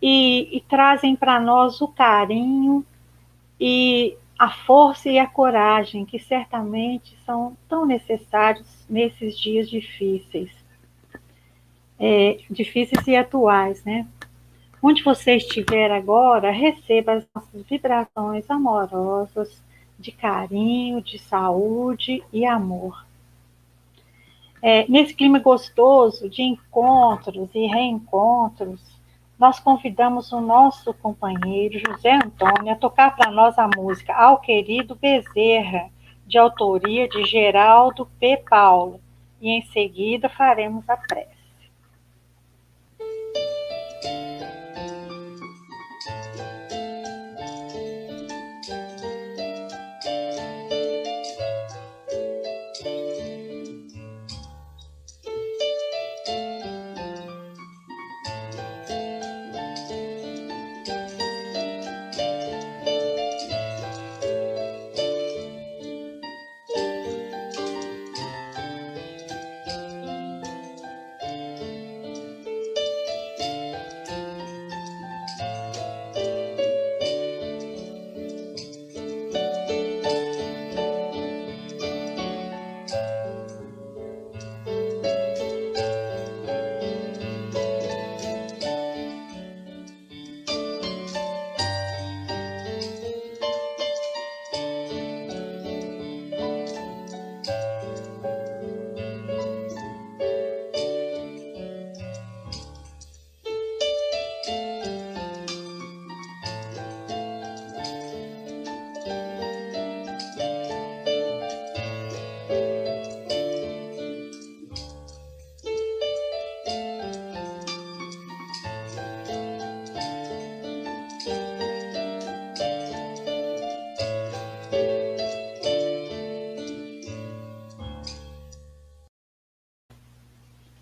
e trazem para nós o carinho e a força e a coragem que certamente são tão necessários nesses dias difíceis, difíceis e atuais, né? Onde você estiver agora, receba as nossas vibrações amorosas de carinho, de saúde e amor. Nesse clima gostoso de encontros e reencontros, nós convidamos o nosso companheiro José Antônio a tocar para nós a música Ao Querido Bezerra, de autoria de Geraldo P. Paulo. E em seguida faremos a prece.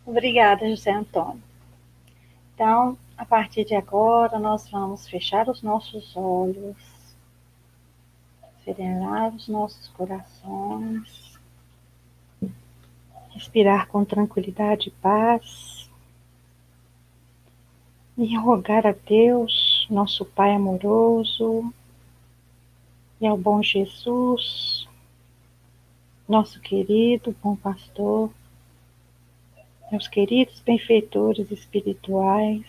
Obrigada, José Antônio. Então, a partir de agora, nós vamos fechar os nossos olhos, serenar os nossos corações, respirar com tranquilidade e paz, e rogar a Deus, nosso Pai amoroso, e ao bom Jesus, nosso querido bom pastor, meus queridos benfeitores espirituais,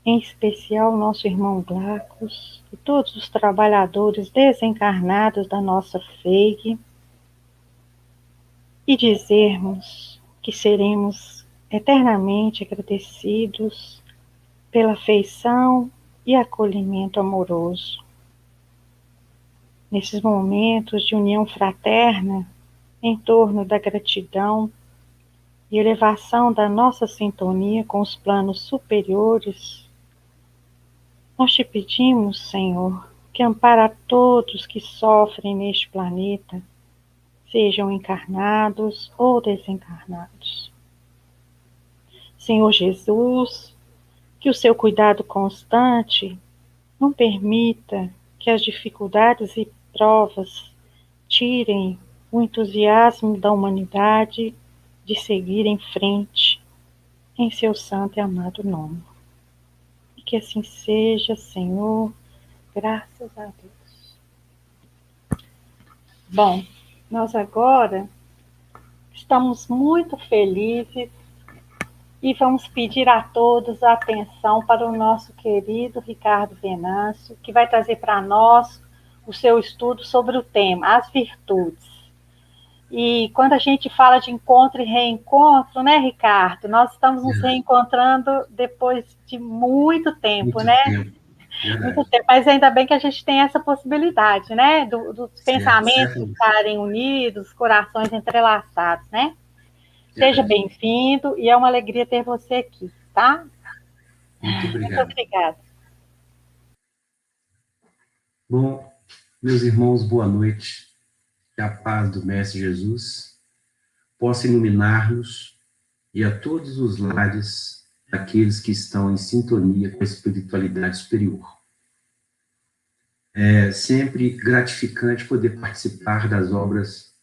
em especial nosso irmão Glacos, e todos os trabalhadores desencarnados da nossa FEIG, e dizermos que seremos eternamente agradecidos pela afeição e acolhimento amoroso. Nesses momentos de união fraterna, em torno da gratidão e elevação da nossa sintonia com os planos superiores, nós te pedimos, Senhor, que ampara a todos que sofrem neste planeta, sejam encarnados ou desencarnados. Senhor Jesus, que o seu cuidado constante não permita que as dificuldades e provas tirem o entusiasmo da humanidade de seguir em frente em seu santo e amado nome. E que assim seja, Senhor, graças a Deus. Bom, nós agora estamos muito felizes e vamos pedir a todos a atenção para o nosso querido Ricardo Venâncio, que vai trazer para nós o seu estudo sobre o tema, as virtudes. E quando a gente fala de encontro e reencontro, né, Ricardo? Nós estamos nos reencontrando depois de muito tempo, né? Muito tempo. Mas ainda bem que a gente tem essa possibilidade, né? Dos pensamentos estarem unidos, corações entrelaçados, né? Seja bem-vindo e é uma alegria ter você aqui, tá? Muito obrigado. Muito obrigada. Bom, meus irmãos, boa noite. Que a paz do Mestre Jesus possa iluminar-nos e a todos os lares daqueles que estão em sintonia com a espiritualidade superior. É sempre gratificante poder participar das obras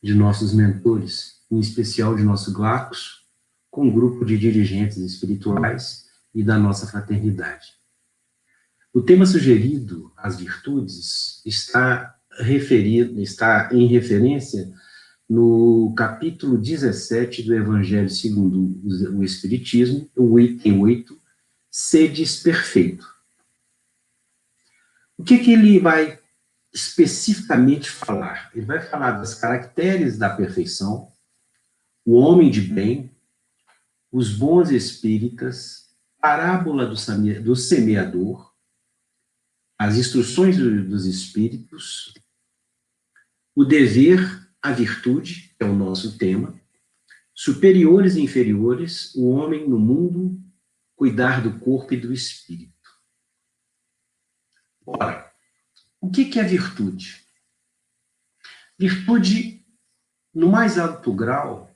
de nossos mentores, em especial de nosso Glacos, com um grupo de dirigentes espirituais e da nossa fraternidade. O tema sugerido, as virtudes, está em referência no capítulo 17 do Evangelho segundo o Espiritismo, o item 8, sedes perfeito. O que ele vai especificamente falar? Ele vai falar dos caracteres da perfeição, o homem de bem, os bons espíritas, parábola do semeador, as instruções dos espíritos, o dever, a virtude, que é o nosso tema, superiores e inferiores, o homem no mundo, cuidar do corpo e do espírito. Ora, o que é virtude? Virtude, no mais alto grau,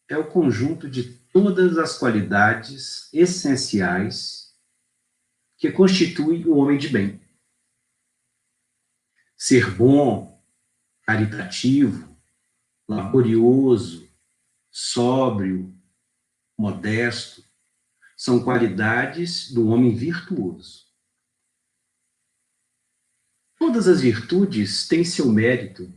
é o conjunto de todas as qualidades essenciais que constituem o homem de bem. Ser bom, caritativo, laborioso, sóbrio, modesto, são qualidades do homem virtuoso. Todas as virtudes têm seu mérito,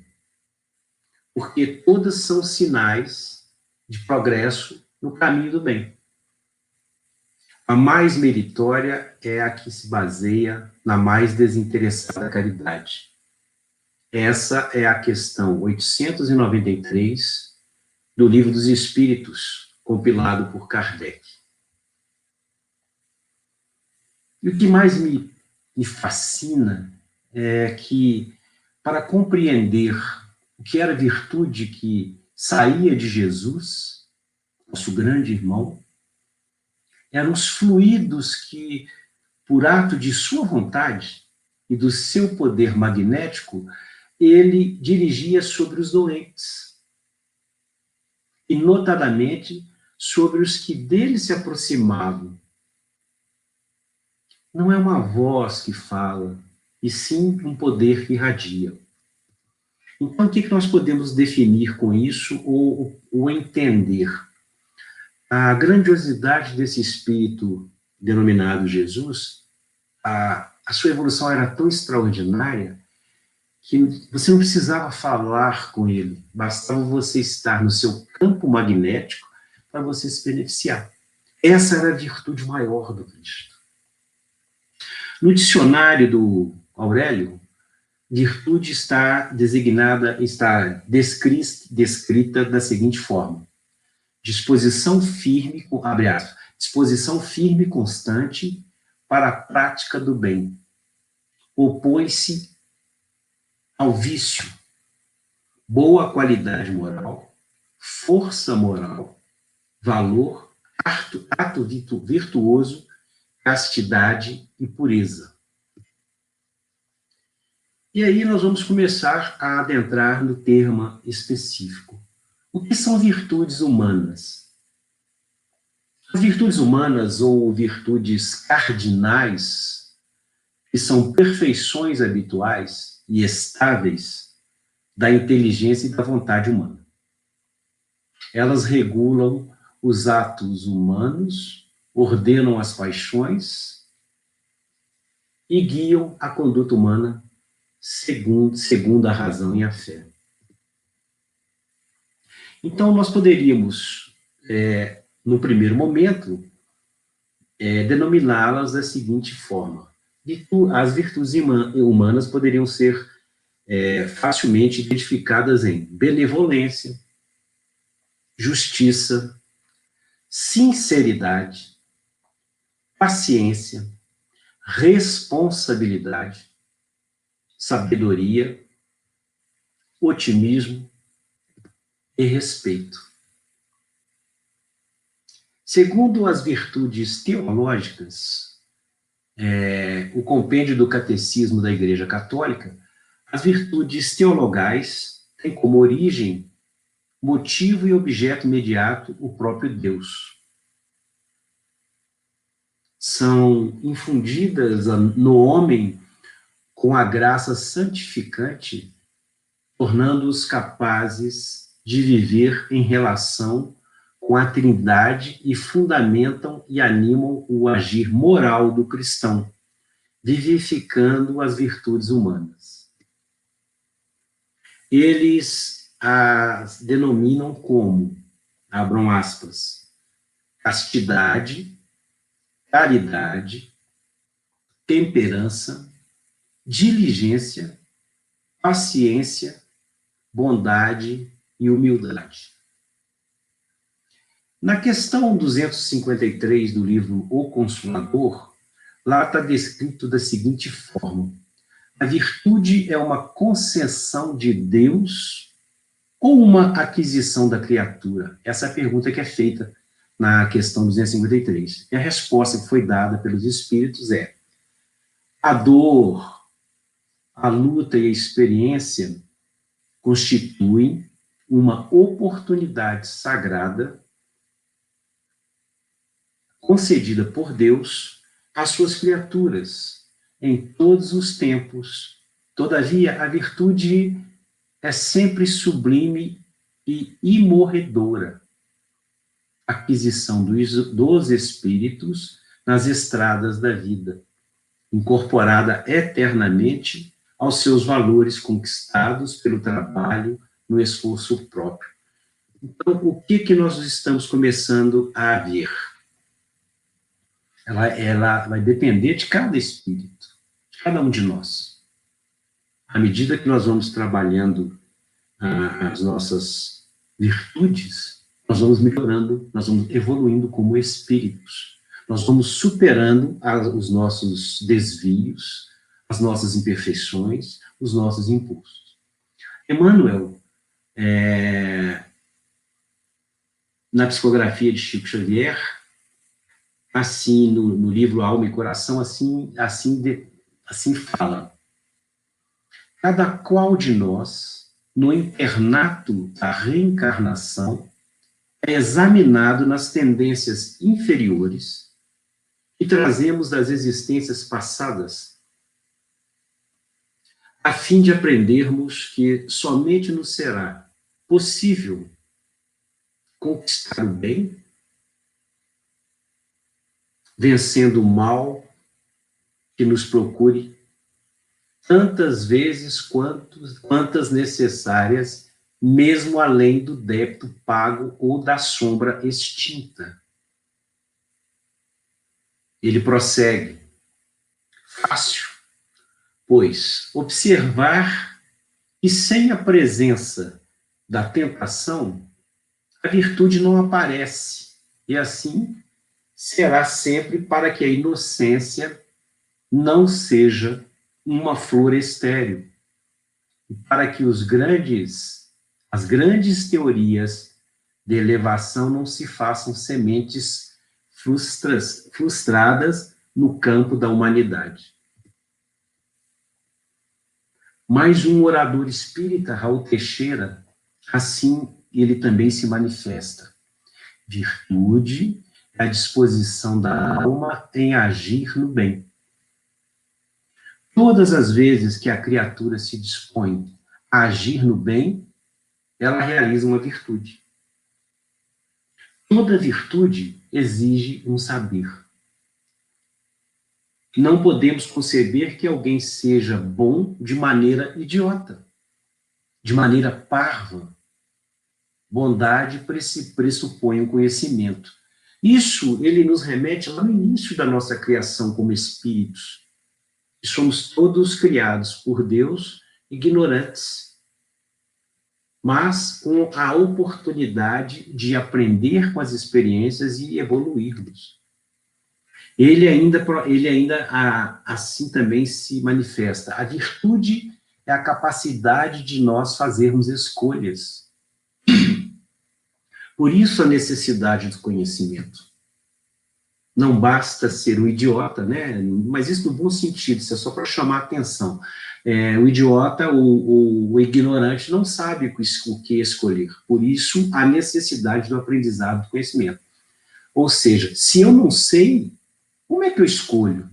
porque todas são sinais de progresso no caminho do bem. A mais meritória é a que se baseia na mais desinteressada caridade. Essa é a questão 893 do Livro dos Espíritos, compilado por Kardec. E o que mais me fascina é que, para compreender o que era virtude que saía de Jesus, nosso grande irmão, eram os fluidos que, por ato de sua vontade e do seu poder magnético, ele dirigia sobre os doentes, e notadamente sobre os que dele se aproximavam. Não é uma voz que fala, e sim um poder que irradia. Então, o que nós podemos definir com isso ou entender? A grandiosidade desse espírito denominado Jesus, a sua evolução era tão extraordinária que você não precisava falar com ele, bastava você estar no seu campo magnético para você se beneficiar. Essa era a virtude maior do Cristo. No dicionário do Aurélio, virtude está descrita da seguinte forma: disposição firme, abre aspas, disposição firme e constante para a prática do bem. Opõe-se ao vício, boa qualidade moral, força moral, valor, ato virtuoso, castidade e pureza. E aí nós vamos começar a adentrar no termo específico. O que são virtudes humanas? As virtudes humanas, ou virtudes cardinais, que são perfeições habituais e estáveis da inteligência e da vontade humana. Elas regulam os atos humanos, ordenam as paixões e guiam a conduta humana segundo a razão e a fé. Então, nós poderíamos, no primeiro momento, denominá-las da seguinte forma: as virtudes humanas poderiam ser facilmente identificadas em benevolência, justiça, sinceridade, paciência, responsabilidade, sabedoria, otimismo e respeito. Segundo as virtudes teológicas, o compêndio do Catecismo da Igreja Católica, as virtudes teologais têm como origem, motivo e objeto imediato o próprio Deus. São infundidas no homem com a graça santificante, tornando-os capazes de viver em relação com a Trindade e fundamentam e animam o agir moral do cristão, vivificando as virtudes humanas. Eles as denominam como, abram aspas, castidade, caridade, temperança, diligência, paciência, bondade e humildade. Na questão 253 do livro O Consolador, lá está descrito da seguinte forma: a virtude é uma concessão de Deus ou uma aquisição da criatura? Essa é a pergunta que é feita na questão 253. E a resposta que foi dada pelos Espíritos é: a dor, a luta e a experiência constituem uma oportunidade sagrada concedida por Deus às suas criaturas em todos os tempos. Todavia, a virtude é sempre sublime e imorredora. Aquisição dos espíritos nas estradas da vida, incorporada eternamente aos seus valores conquistados pelo trabalho no esforço próprio. Então, o que nós estamos começando a ver? Ela vai depender de cada espírito, de cada um de nós. À medida que nós vamos trabalhando as nossas virtudes, nós vamos melhorando, nós vamos evoluindo como espíritos. Nós vamos superando os nossos desvios, as nossas imperfeições, os nossos impulsos. Emmanuel, na psicografia de Chico Xavier, assim, no livro Alma e Coração, assim fala: cada qual de nós, no internato da reencarnação, é examinado nas tendências inferiores que trazemos das existências passadas, a fim de aprendermos que somente nos será possível conquistar o bem, vencendo o mal que nos procure tantas vezes quantas necessárias, mesmo além do débito pago ou da sombra extinta. Ele prossegue: fácil, pois, observar que sem a presença da tentação, a virtude não aparece, e assim será sempre para que a inocência não seja uma flor estéril, e para que as grandes teorias de elevação não se façam sementes frustradas no campo da humanidade. Mais um orador espírita, Raul Teixeira, assim ele também se manifesta: virtude é a disposição da alma em agir no bem. Todas as vezes que a criatura se dispõe a agir no bem, ela realiza uma virtude. Toda virtude exige um saber. Não podemos conceber que alguém seja bom de maneira idiota, de maneira parva. Bondade pressupõe um conhecimento. Isso, ele nos remete lá no início da nossa criação como espíritos. Somos todos criados por Deus ignorantes, mas com a oportunidade de aprender com as experiências e evoluirmos. Ele ainda assim também se manifesta: a virtude é a capacidade de nós fazermos escolhas. Por isso a necessidade do conhecimento. Não basta ser um idiota, né? Mas isso no bom sentido, isso é só para chamar a atenção. O idiota, o ignorante, não sabe o que escolher. Por isso, a necessidade do aprendizado do conhecimento. Ou seja, se eu não sei, como é que eu escolho?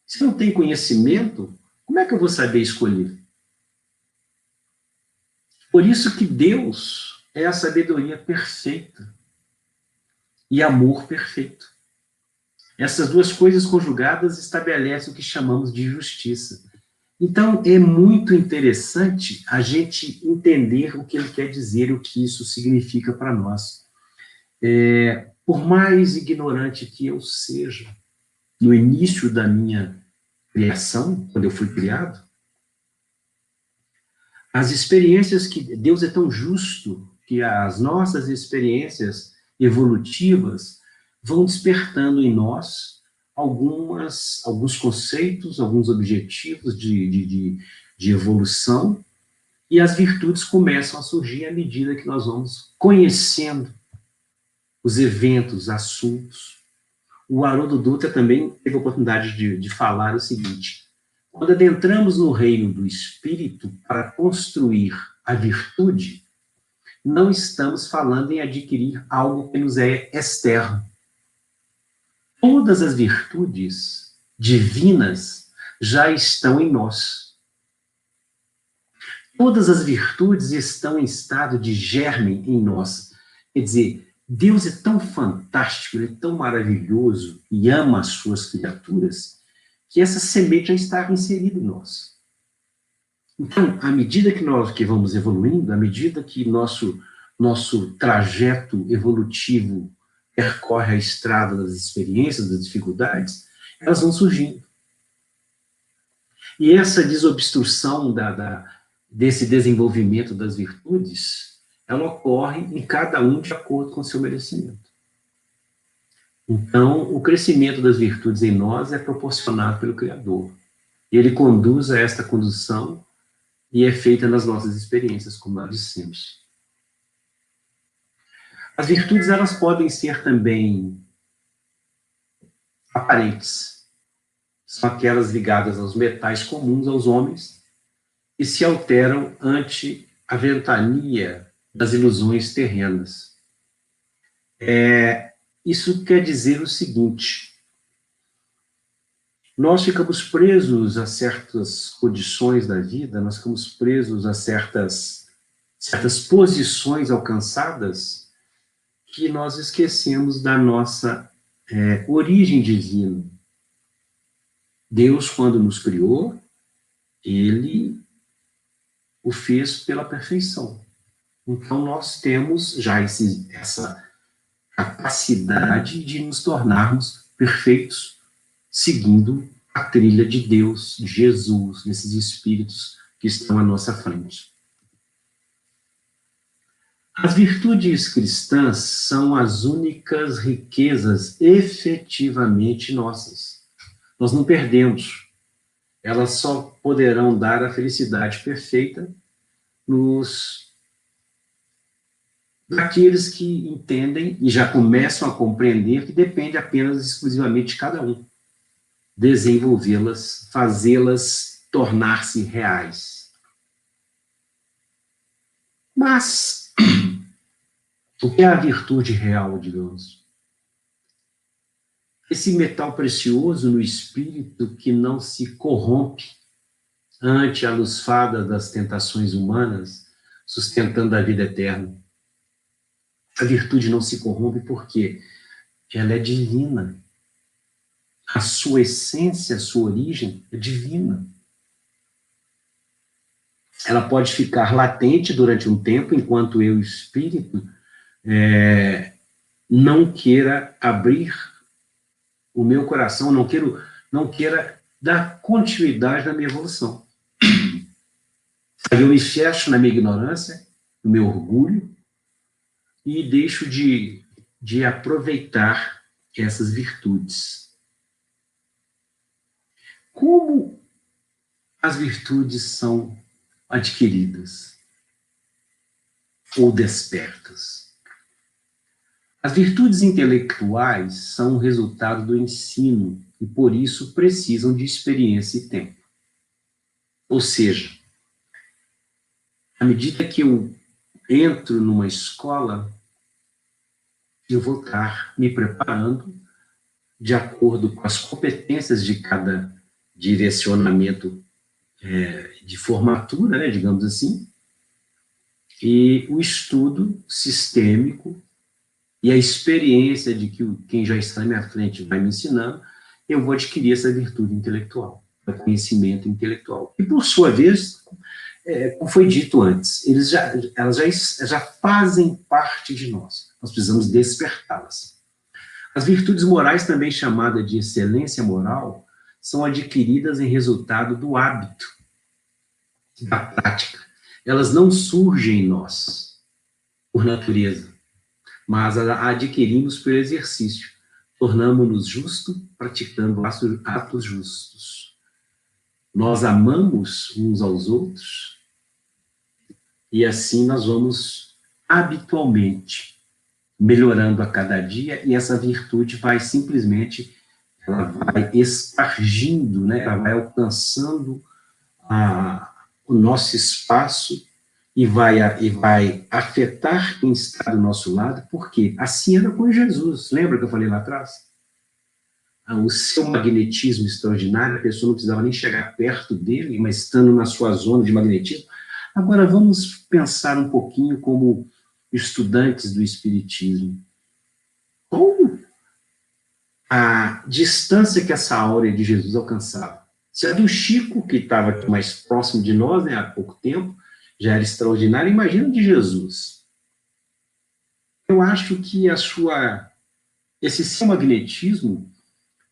Se eu não tenho conhecimento, como é que eu vou saber escolher? Por isso que Deus é a sabedoria perfeita. e amor perfeito. Essas duas coisas conjugadas estabelecem o que chamamos de justiça. Então, é muito interessante a gente entender o que ele quer dizer, o que isso significa para nós. Por mais ignorante que eu seja, no início da minha criação, quando eu fui criado, as experiências que Deus é tão justo que as nossas experiências evolutivas vão despertando em nós alguns conceitos, alguns objetivos de evolução, e as virtudes começam a surgir à medida que nós vamos conhecendo os eventos, assuntos. O Haroldo Dutra também teve a oportunidade de falar o seguinte: quando adentramos no reino do Espírito para construir a virtude, não estamos falando em adquirir algo que nos é externo. Todas as virtudes divinas já estão em nós. Todas as virtudes estão em estado de germe em nós. Quer dizer, Deus é tão fantástico, Ele é tão maravilhoso e ama as suas criaturas, que essa semente já está inserida em nós. Então, à medida que nós vamos evoluindo, à medida que nosso trajeto evolutivo percorre a estrada das experiências, das dificuldades, elas vão surgindo. E essa desobstrução desse desenvolvimento das virtudes, ela ocorre em cada um de acordo com o seu merecimento. Então, o crescimento das virtudes em nós é proporcionado pelo Criador. E ele conduz a esta condução e é feita nas nossas experiências, como nós dissemos. As virtudes, elas podem ser também aparentes. São aquelas ligadas aos metais comuns aos homens e se alteram ante a ventania das ilusões terrenas. Isso quer dizer o seguinte: nós ficamos presos a certas condições da vida, nós ficamos presos a certas posições alcançadas, que nós esquecemos da nossa origem divina. Deus, quando nos criou, Ele o fez pela perfeição. Então, nós temos já essa capacidade de nos tornarmos perfeitos, seguindo a trilha de Deus, de Jesus, desses espíritos que estão à nossa frente. As virtudes cristãs são as únicas riquezas efetivamente nossas. Nós não perdemos. Elas só poderão dar a felicidade perfeita daqueles que entendem e já começam a compreender que depende apenas exclusivamente de cada um. Desenvolvê-las, fazê-las tornar-se reais. Mas o que é a virtude real, digamos? Esse metal precioso no espírito que não se corrompe ante a luzfada das tentações humanas, sustentando a vida eterna. A virtude não se corrompe porque ela é divina. A sua essência, a sua origem é divina. Ela pode ficar latente durante um tempo, enquanto eu, espírito, não queira abrir o meu coração, não queira dar continuidade na minha evolução. Aí eu me fecho na minha ignorância, no meu orgulho, e deixo de aproveitar essas virtudes. Como as virtudes são adquiridas ou despertas? As virtudes intelectuais são o resultado do ensino e, por isso, precisam de experiência e tempo. Ou seja, à medida que eu entro numa escola, eu vou estar me preparando de acordo com as competências de cada direcionamento de formatura, né, digamos assim, e o estudo sistêmico e a experiência de que quem já está na minha frente vai me ensinando, eu vou adquirir essa virtude intelectual, o conhecimento intelectual. E, por sua vez, como foi dito antes, elas já fazem parte de nós. Nós precisamos despertá-las. As virtudes morais, também chamadas de excelência moral, são adquiridas em resultado do hábito, da prática. Elas não surgem em nós, por natureza, mas a adquirimos pelo exercício. Tornamos-nos justos praticando atos justos. Nós amamos uns aos outros e assim nós vamos habitualmente melhorando a cada dia, e essa virtude vai simplesmente, ela vai espargindo, né? Ela vai alcançando o nosso espaço e vai afetar quem está do nosso lado, porque assim era com Jesus. Lembra que eu falei lá atrás? O seu magnetismo extraordinário, a pessoa não precisava nem chegar perto dele, mas estando na sua zona de magnetismo. Agora vamos pensar um pouquinho como estudantes do Espiritismo. Como a distância que essa áurea de Jesus alcançava? Se a do Chico, que estava aqui mais próximo de nós, né, há pouco tempo, já era extraordinária, imagina de Jesus. Eu acho que esse seu magnetismo,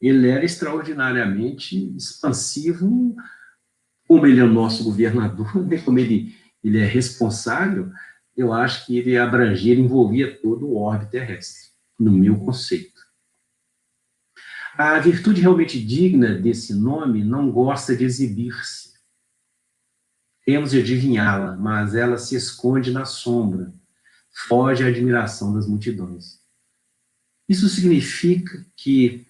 ele era extraordinariamente expansivo, como ele é o nosso governador, né, como ele é responsável, eu acho que ele abrangia, ele envolvia todo o orbe terrestre, no meu conceito. A virtude realmente digna desse nome não gosta de exibir-se. Temos de adivinhá-la, mas ela se esconde na sombra, foge à admiração das multidões. Isso significa que,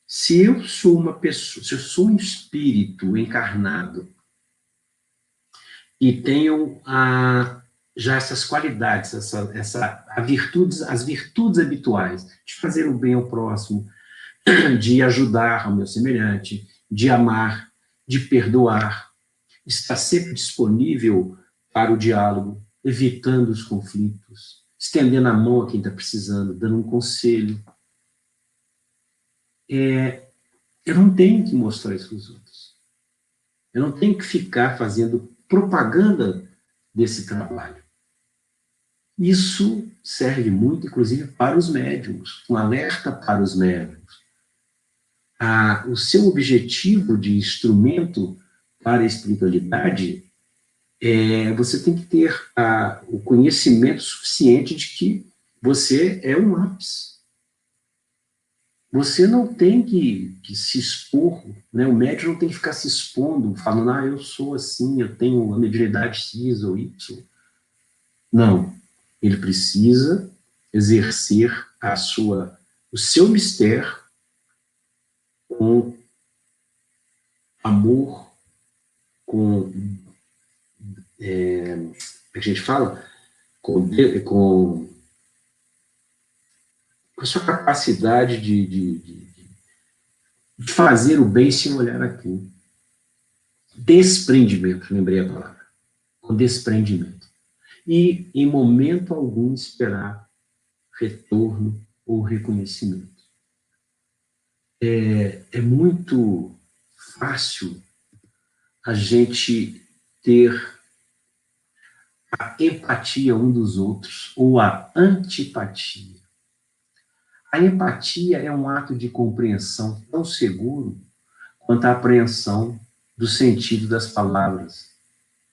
se eu sou uma pessoa, se eu sou um espírito encarnado e tenho já essas qualidades, as virtudes habituais de fazer o bem ao próximo, de ajudar ao meu semelhante, de amar, de perdoar, estar sempre disponível para o diálogo, evitando os conflitos, estendendo a mão a quem está precisando, dando um conselho. Eu não tenho que mostrar isso para os outros. Eu não tenho que ficar fazendo propaganda desse trabalho. Isso serve muito, inclusive, para os médiums, um alerta para os médiums. O seu objetivo de instrumento para a espiritualidade você tem que ter o conhecimento suficiente de que você é um lápis. Você não tem que se expor, né? O médium não tem que ficar se expondo, falando, eu sou assim, eu tenho a mediunidade X ou Y. Não. Ele precisa exercer o seu mistério com amor, com a gente fala, com a sua capacidade de fazer o bem sem olhar aqui. Desprendimento, lembrei a palavra. Com desprendimento. E, em momento algum, esperar retorno ou reconhecimento. É muito fácil a gente ter a empatia um dos outros, ou a antipatia. A empatia é um ato de compreensão tão seguro quanto a apreensão do sentido das palavras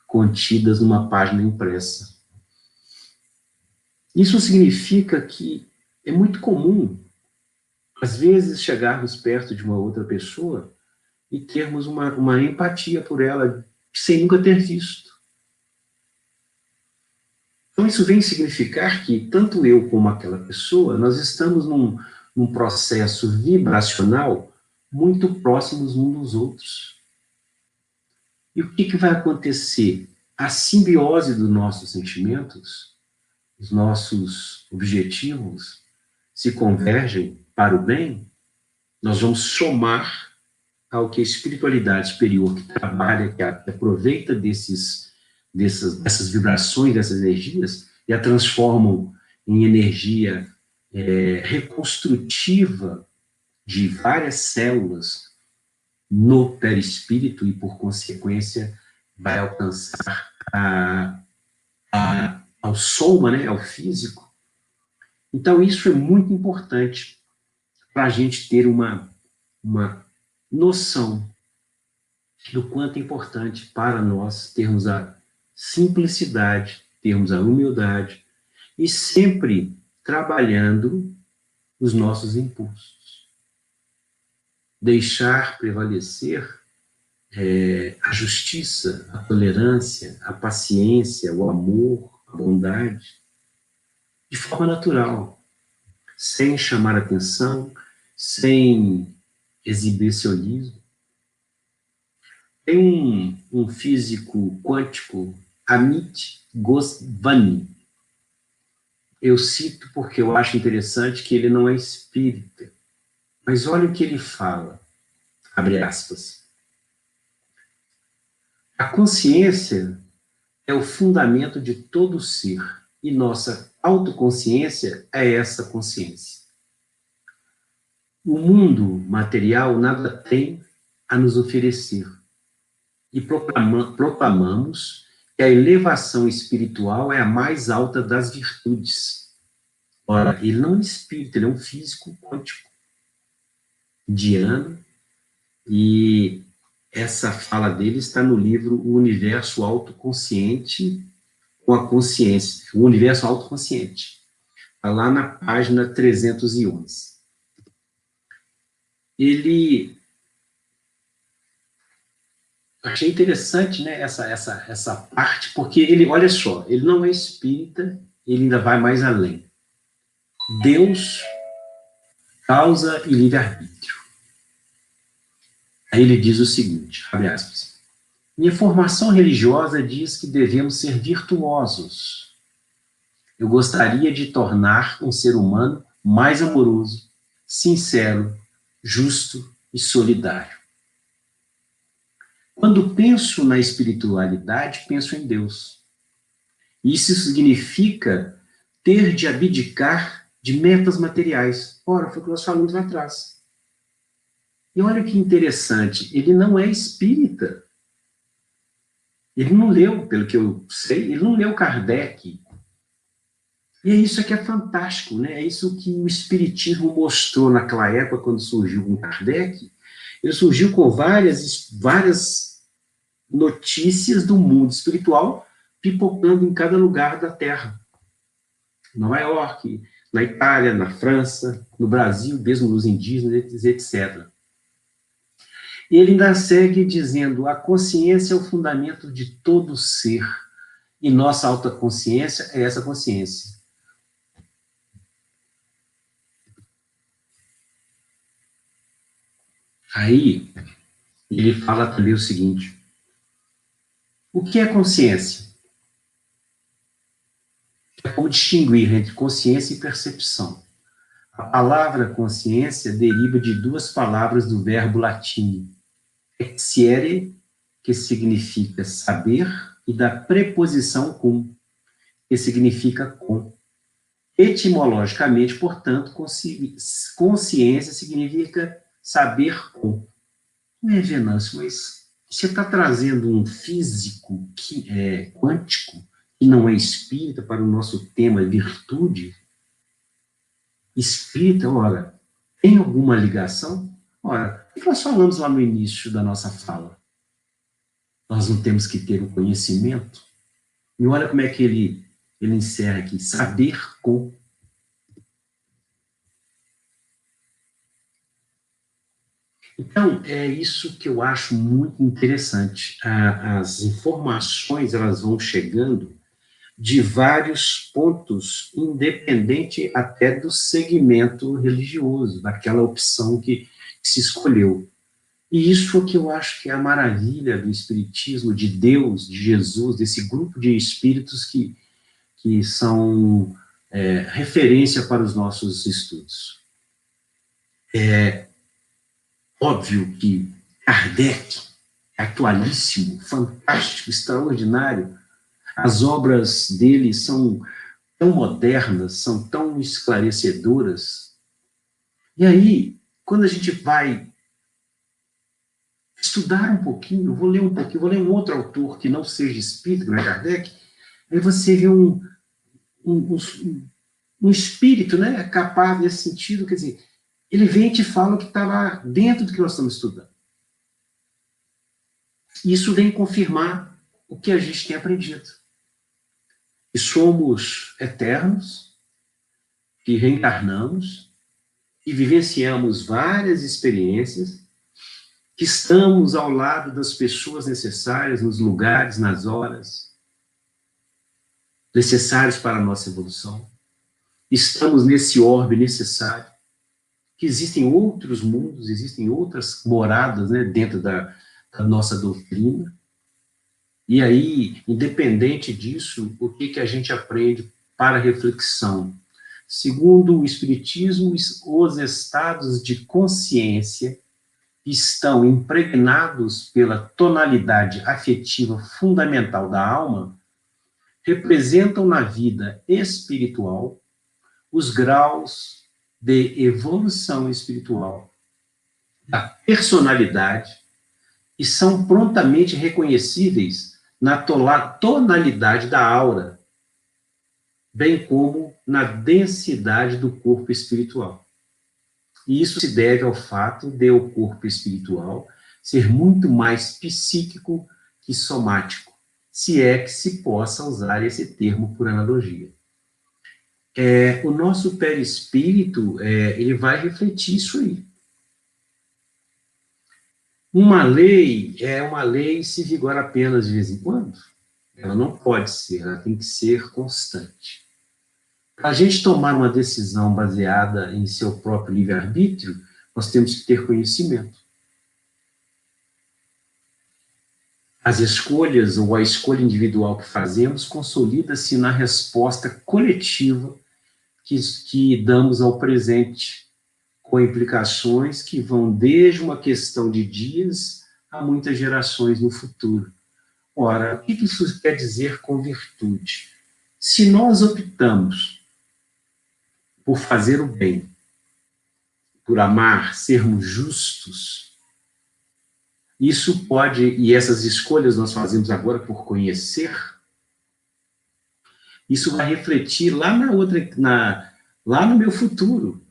contidas numa página impressa. Isso significa que é muito comum, às vezes, chegarmos perto de uma outra pessoa e termos uma empatia por ela sem nunca ter visto. Então, isso vem significar que, tanto eu como aquela pessoa, nós estamos num processo vibracional muito próximos uns dos outros. E o que vai acontecer? A simbiose dos nossos sentimentos, os nossos objetivos, se convergem para o bem, nós vamos somar ao que a espiritualidade superior que trabalha, que aproveita dessas vibrações, dessas energias, e a transformam em energia reconstrutiva de várias células no perispírito e, por consequência, vai alcançar ao soma, né, ao físico. Então, isso é muito importante para a gente ter uma noção do quanto é importante para nós termos a simplicidade, termos a humildade e sempre trabalhando os nossos impulsos. Deixar prevalecer a justiça, a tolerância, a paciência, o amor, a bondade, de forma natural, sem chamar atenção, sem exibicionismo. Tem um físico quântico, Amit Goswami. Eu cito porque eu acho interessante que ele não é espírita. Mas olha o que ele fala, abre aspas. A consciência é o fundamento de todo ser, e nossa autoconsciência é essa consciência. O mundo material nada tem a nos oferecer, e proclamamos que a elevação espiritual é a mais alta das virtudes. Ora, ele não é espírita, ele é um físico quântico, indiano, e essa fala dele está no livro O Universo Autoconsciente com a Consciência, o Universo Autoconsciente, está lá na página 311. Achei interessante, né, essa parte, porque ele, olha só, ele não é espírita, ele ainda vai mais além. Deus, causa e livre-arbítrio. Aí ele diz o seguinte, abre aspas, minha formação religiosa diz que devemos ser virtuosos. Eu gostaria de tornar um ser humano mais amoroso, sincero, justo e solidário. Quando penso na espiritualidade, penso em Deus. Isso significa ter de abdicar de metas materiais. Ora, foi o que nós falamos lá atrás. E olha que interessante, ele não é espírita. Ele não leu, pelo que eu sei, ele não leu Kardec. E é isso que é fantástico, né? É isso que o espiritismo mostrou naquela época, quando surgiu com Kardec. Ele surgiu com várias notícias do mundo espiritual pipocando em cada lugar da Terra. Nova York, na Itália, na França, no Brasil, mesmo nos indígenas, etc. E ele ainda segue dizendo, a consciência é o fundamento de todo ser, e nossa alta consciência é essa consciência. Aí, ele fala também o seguinte, o que é consciência? É como distinguir entre consciência e percepção. A palavra consciência deriva de duas palavras do verbo latino, exciere, que significa saber, e da preposição cum, que significa com. Etimologicamente, portanto, consciência significa saber com. Não é, Venâncio, mas você está trazendo um físico quântico, que não é espírita, para o nosso tema virtude? Espírita, ora, tem alguma ligação? Ora, o que nós falamos lá no início da nossa fala? Nós não temos que ter um conhecimento? E olha como é que ele encerra aqui, saber com. Então, é isso que eu acho muito interessante. As informações, elas vão chegando de vários pontos, independente até do segmento religioso, daquela opção que se escolheu. E isso é o que eu acho que é a maravilha do Espiritismo, de Deus, de Jesus, desse grupo de espíritos que são referência para os nossos estudos. É óbvio que Kardec é atualíssimo, fantástico, extraordinário. As obras dele são tão modernas, são tão esclarecedoras. E aí, quando a gente vai estudar um pouquinho, vou ler um outro autor que não seja espírita, não é Kardec, aí você vê um, um espírito, né, capaz nesse sentido, quer dizer, ele vem e te fala o que está lá dentro do que nós estamos estudando. Isso vem confirmar o que a gente tem aprendido. Que somos eternos, que reencarnamos, que vivenciamos várias experiências, que estamos ao lado das pessoas necessárias, nos lugares, nas horas, necessários para a nossa evolução. Estamos nesse orbe necessário, que existem outros mundos, existem outras moradas, né, dentro da nossa doutrina. E aí, independente disso, o que a gente aprende para reflexão? Segundo o Espiritismo, os estados de consciência estão impregnados pela tonalidade afetiva fundamental da alma, representam na vida espiritual os graus de evolução espiritual da personalidade e são prontamente reconhecíveis na tonalidade da aura, bem como na densidade do corpo espiritual. E isso se deve ao fato de o corpo espiritual ser muito mais psíquico que somático, se é que se possa usar esse termo por analogia. O nosso perispírito, ele vai refletir isso aí. Uma lei é uma lei se vigora apenas de vez em quando? Ela não pode ser, ela tem que ser constante. Para a gente tomar uma decisão baseada em seu próprio livre-arbítrio, nós temos que ter conhecimento. As escolhas ou a escolha individual que fazemos consolida-se na resposta coletiva que damos ao presente, com implicações que vão desde uma questão de dias a muitas gerações no futuro. Ora, o que isso quer dizer com virtude? Se nós optamos por fazer o bem, por amar, sermos justos, isso pode, e essas escolhas nós fazemos agora por conhecer, isso vai refletir lá lá no meu futuro.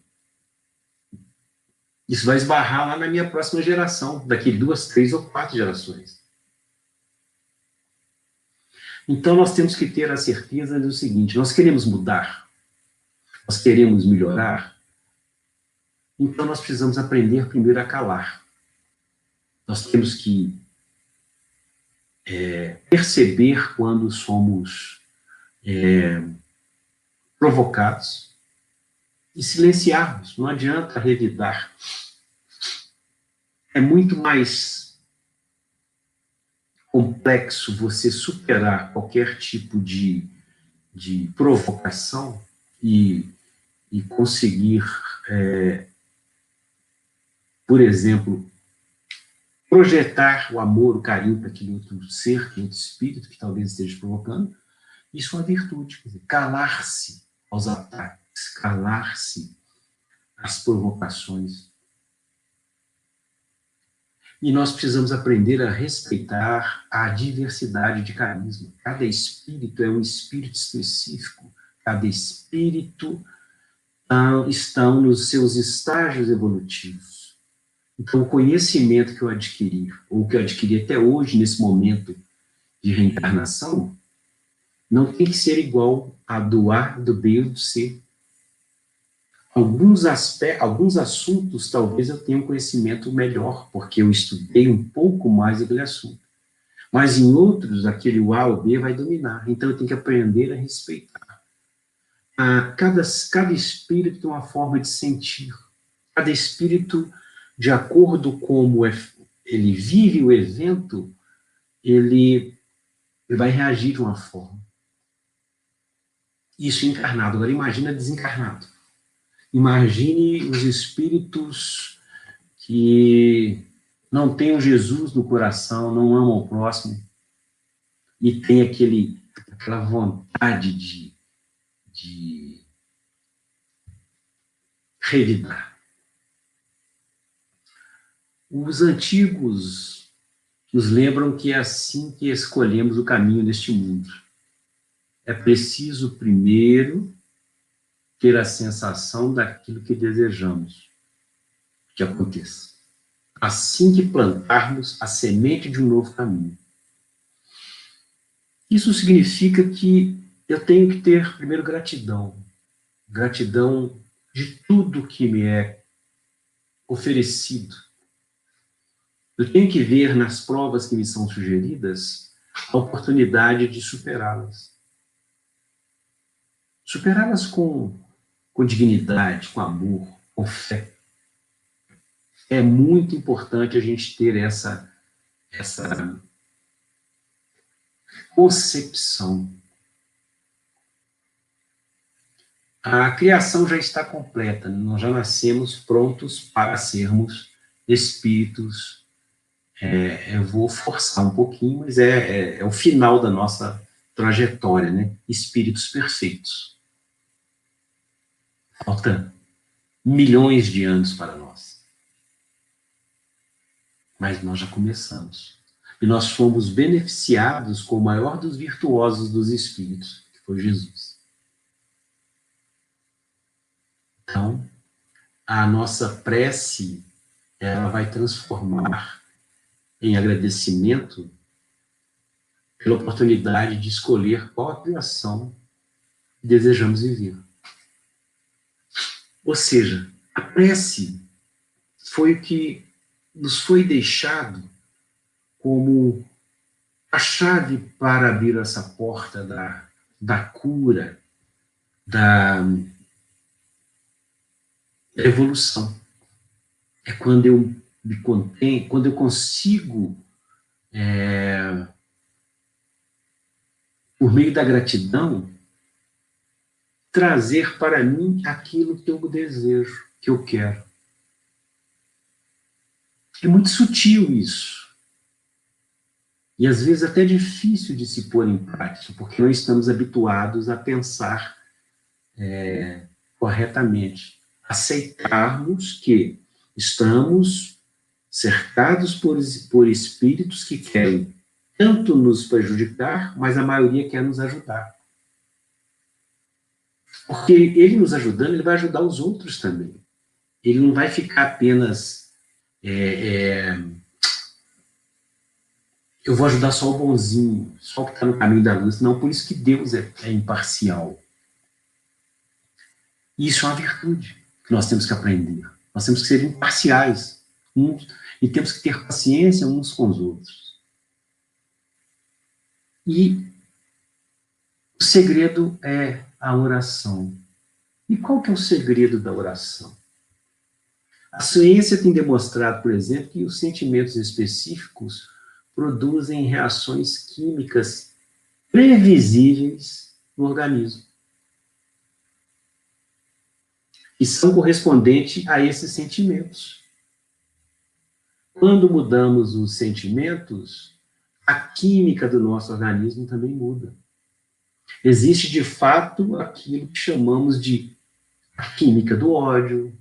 Isso vai esbarrar lá na minha próxima geração, daqui 2, 3 ou 4 gerações. Então nós temos que ter a certeza do seguinte: nós queremos mudar, nós queremos melhorar, então nós precisamos aprender primeiro a calar. Nós temos que perceber quando somos provocados e silenciarmos. Não adianta revidar. É muito mais complexo você superar qualquer tipo de provocação e conseguir, por exemplo, projetar o amor, o carinho para aquele outro ser, aquele outro espírito que talvez esteja provocando. Isso é uma virtude, quer dizer, calar-se aos ataques, calar-se às provocações. E nós precisamos aprender a respeitar a diversidade de carisma. Cada espírito é um espírito específico, cada espírito estão nos seus estágios evolutivos. Então, o conhecimento que eu adquiri, ou que eu adquiri até hoje, nesse momento de reencarnação, não tem que ser igual a do A, do B ou do C. Alguns assuntos, talvez eu tenha um conhecimento melhor, porque eu estudei um pouco mais aquele assunto. Mas em outros, aquele A ou B vai dominar. Então, eu tenho que aprender a respeitar. Cada espírito tem uma forma de sentir. Cada espírito, de acordo com como ele vive o evento, ele vai reagir de uma forma. Isso encarnado. Agora, imagina desencarnado. Imagine os espíritos que não têm o Jesus no coração, não amam o próximo, e tem aquela vontade de de revidar. Os antigos nos lembram que é assim que escolhemos o caminho neste mundo. É preciso primeiro ter a sensação daquilo que desejamos que aconteça. Assim que plantarmos a semente de um novo caminho. Isso significa que eu tenho que ter primeiro gratidão. Gratidão de tudo que me é oferecido. Eu tenho que ver nas provas que me são sugeridas a oportunidade de superá-las. Superá-las com dignidade, com amor, com fé. É muito importante a gente ter essa concepção. A criação já está completa, nós já nascemos prontos para sermos espíritos. Eu vou forçar um pouquinho, mas é o final da nossa trajetória, né? Espíritos perfeitos. Falta milhões de anos para nós. Mas nós já começamos. E nós fomos beneficiados com o maior dos virtuosos dos espíritos, que foi Jesus. Então, a nossa prece, ela vai transformar em agradecimento pela oportunidade de escolher qual a criação que desejamos viver. Ou seja, a prece foi o que nos foi deixado como a chave para abrir essa porta da cura, da evolução. É quando eu me contenho, quando eu consigo, por meio da gratidão, trazer para mim aquilo que eu desejo, que eu quero. É muito sutil isso. E às vezes até difícil de se pôr em prática, porque não estamos habituados a pensar corretamente. Aceitarmos que estamos cercados por espíritos que querem tanto nos prejudicar, mas a maioria quer nos ajudar. Porque ele nos ajudando, ele vai ajudar os outros também. Ele não vai ficar apenas... eu vou ajudar só o bonzinho, só o que está no caminho da luz. Não, por isso que Deus é imparcial. E isso é uma virtude que nós temos que aprender. Nós temos que ser imparciais e temos que ter paciência uns com os outros. E o segredo é a oração. E qual que é o segredo da oração? A ciência tem demonstrado, por exemplo, que os sentimentos específicos produzem reações químicas previsíveis no organismo. E são correspondentes a esses sentimentos. Quando mudamos os sentimentos, a química do nosso organismo também muda. Existe, de fato, aquilo que chamamos de a química do ódio,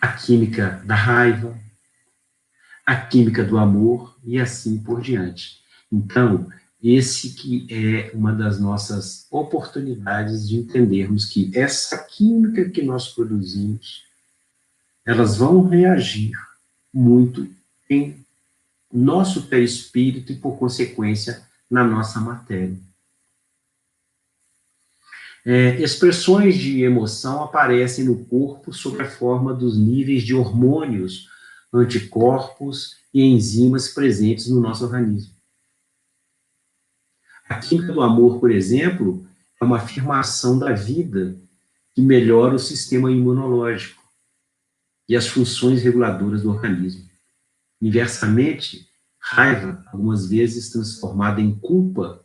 a química da raiva, a química do amor e assim por diante. Então, esse que é uma das nossas oportunidades de entendermos que essa química que nós produzimos, elas vão reagir muito em nosso perispírito e, por consequência, na nossa matéria. Expressões de emoção aparecem no corpo sob a forma dos níveis de hormônios, anticorpos e enzimas presentes no nosso organismo. A química do amor, por exemplo, é uma afirmação da vida que melhora o sistema imunológico e as funções reguladoras do organismo. Inversamente, raiva, algumas vezes transformada em culpa,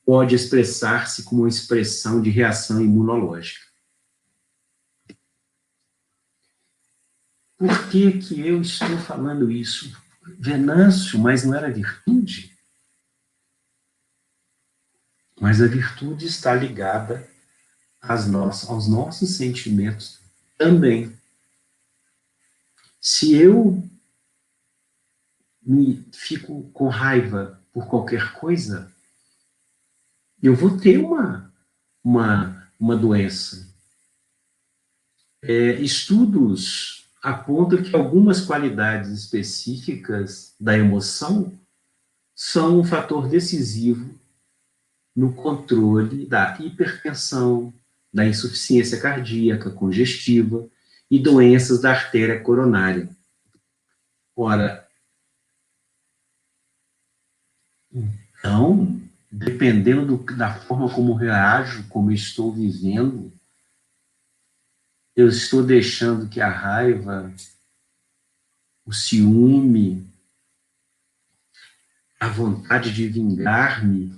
pode expressar-se como uma expressão de reação imunológica. Por que que eu estou falando isso? Venâncio, mas não era virtude? Mas a virtude está ligada aos nossos sentimentos também. Se eu fico com raiva por qualquer coisa, eu vou ter uma doença. Estudos apontam que algumas qualidades específicas da emoção são um fator decisivo no controle da hipertensão, da insuficiência cardíaca congestiva e doenças da artéria coronária. Ora, então, dependendo da forma como reajo, como estou vivendo, eu estou deixando que a raiva, o ciúme, a vontade de vingar-me,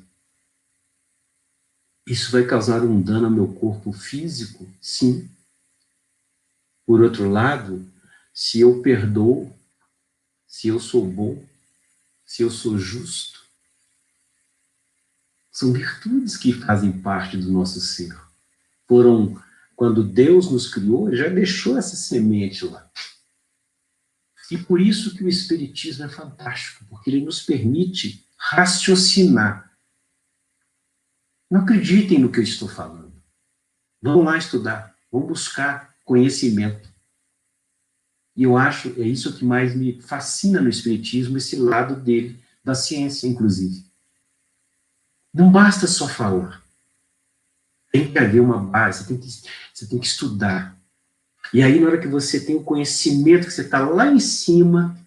isso vai causar um dano ao meu corpo físico? Sim. Por outro lado, se eu perdoo, se eu sou bom, se eu sou justo, são virtudes que fazem parte do nosso ser. Quando Deus nos criou, Ele já deixou essa semente lá. E por isso que o Espiritismo é fantástico, porque ele nos permite raciocinar. Não acreditem no que eu estou falando. Vamos lá estudar, vamos buscar conhecimento. E eu acho, é isso que mais me fascina no Espiritismo, esse lado dele, da ciência, inclusive. Não basta só falar. Tem que haver uma base, você tem que estudar. E aí, na hora que você tem o conhecimento, que você está lá em cima,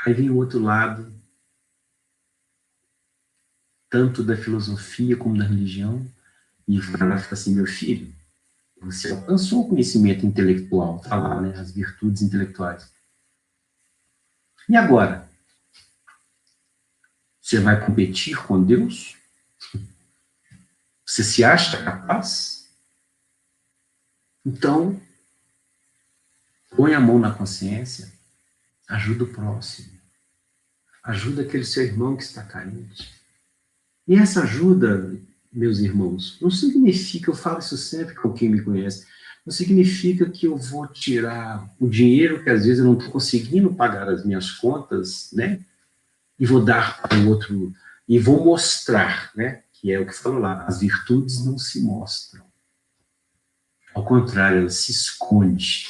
aí vem o outro lado, tanto da filosofia como da religião, e fala assim, meu filho, você alcançou o conhecimento intelectual, falar, né, as virtudes intelectuais. E agora? Você vai competir com Deus? Você se acha capaz? Então, põe a mão na consciência, ajuda o próximo, ajuda aquele seu irmão que está carente. E essa ajuda, meus irmãos, não significa, eu falo isso sempre com quem me conhece, não significa que eu vou tirar o dinheiro que às vezes eu não estou conseguindo pagar as minhas contas, né? E vou dar para o outro, e vou mostrar, né? Que é o que falou lá, as virtudes não se mostram. Ao contrário, elas se escondem.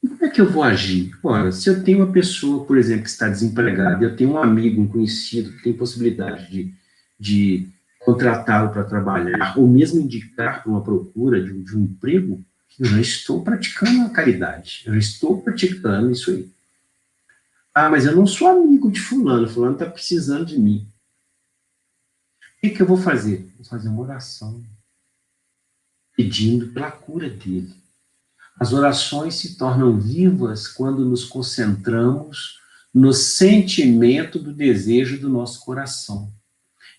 E como é que eu vou agir? Ora, se eu tenho uma pessoa, por exemplo, que está desempregada, eu tenho um amigo, um conhecido, que tem possibilidade de contratá-lo para trabalhar, ou mesmo indicar para uma procura de um emprego, eu já estou praticando a caridade, eu já estou praticando isso aí. Ah, mas eu não sou amigo de fulano está precisando de mim. O que eu vou fazer? Vou fazer uma oração, pedindo pela cura dele. As orações se tornam vivas quando nos concentramos no sentimento do desejo do nosso coração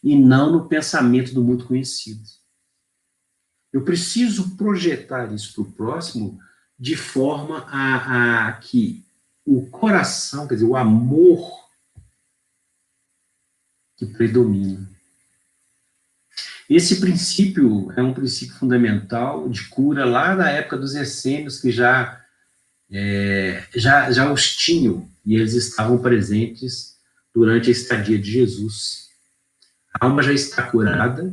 e não no pensamento do muito conhecido. Eu preciso projetar isso para o próximo de forma a que o coração, quer dizer, o amor que predomina. Esse princípio é um princípio fundamental de cura lá da época dos essênios, que já os tinham, e eles estavam presentes durante a estadia de Jesus. A alma já está curada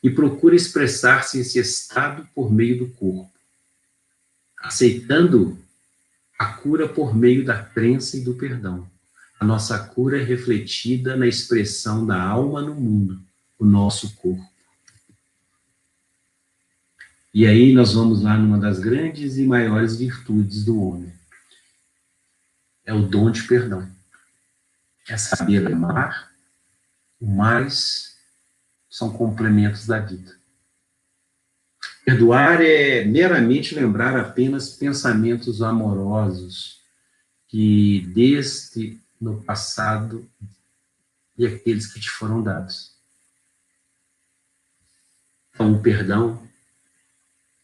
e procura expressar-se nesse estado por meio do corpo, aceitando a cura por meio da crença e do perdão. A nossa cura é refletida na expressão da alma no mundo, o nosso corpo. E aí nós vamos lá numa das grandes e maiores virtudes do homem. É o dom de perdão. É saber amar, o mais são complementos da vida. Perdoar é meramente lembrar apenas pensamentos amorosos que desde no passado e aqueles que te foram dados. Então, o perdão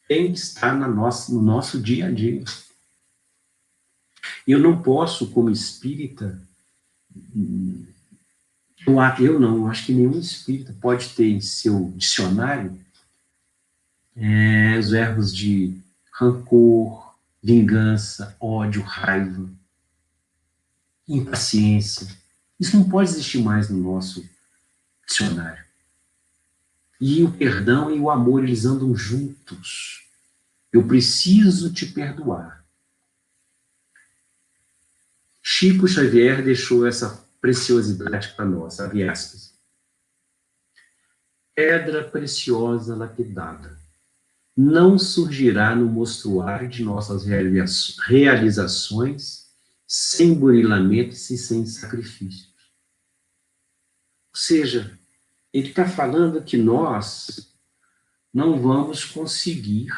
tem que estar no nosso dia a dia. Eu não posso, como espírita, Eu acho que nenhum espírito pode ter em seu dicionário os verbos de rancor, vingança, ódio, raiva, impaciência. Isso não pode existir mais no nosso dicionário. E o perdão e o amor, eles andam juntos. Eu preciso te perdoar. Chico Xavier deixou essa preciosidade para nós, abre aspas. Pedra preciosa lapidada, não surgirá no mostruário de nossas realizações sem burilamentos e sem sacrifícios. Ou seja, ele está falando que nós não vamos conseguir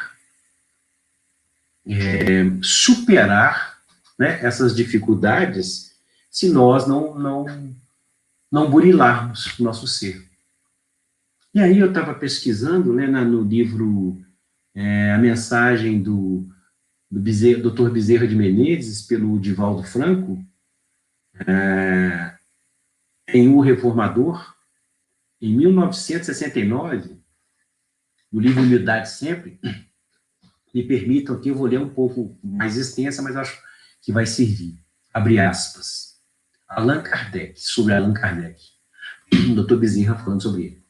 superar, né, essas dificuldades se nós não burilarmos o nosso ser. E aí eu estava pesquisando, né, no livro A Mensagem do Dr. Bezerra de Menezes, pelo Divaldo Franco, em O Reformador, em 1969, no livro Humildade Sempre. Me permitam que eu vou ler um pouco mais extensa, mas acho que vai servir. Abre aspas. Allan Kardec, sobre Allan Kardec. O Dr. Bezerra falando sobre ele.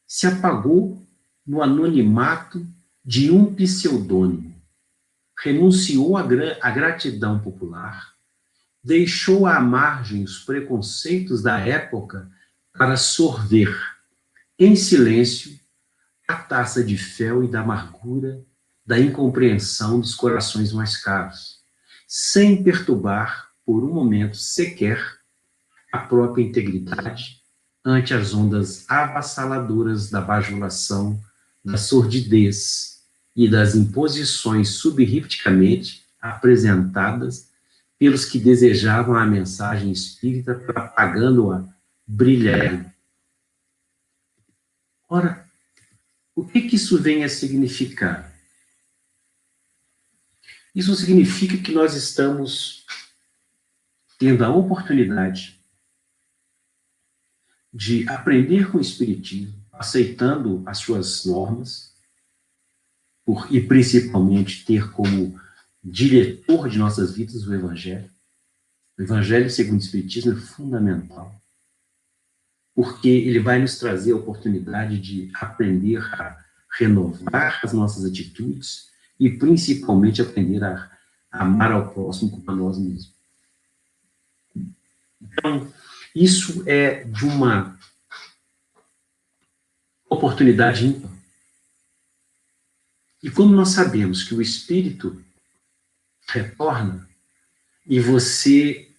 Se apagou no anonimato de um pseudônimo, renunciou à gratidão popular, deixou à margem os preconceitos da época para sorver, em silêncio, a taça de fel e da amargura, da incompreensão dos corações mais caros, sem perturbar, por um momento sequer, a própria integridade ante as ondas avassaladoras da bajulação, da sordidez e das imposições subrepticamente apresentadas pelos que desejavam a mensagem espírita, propagando-a brilhar. Ora, o que isso vem a significar? Isso significa que nós estamos tendo a oportunidade de aprender com o Espiritismo, aceitando as suas normas, e principalmente ter como diretor de nossas vidas o Evangelho. O Evangelho, segundo o Espiritismo, é fundamental, porque ele vai nos trazer a oportunidade de aprender a renovar as nossas atitudes e, principalmente, aprender a amar ao próximo como a nós mesmos. Então, isso é de uma oportunidade ímpar. E como nós sabemos que o Espírito retorna, e você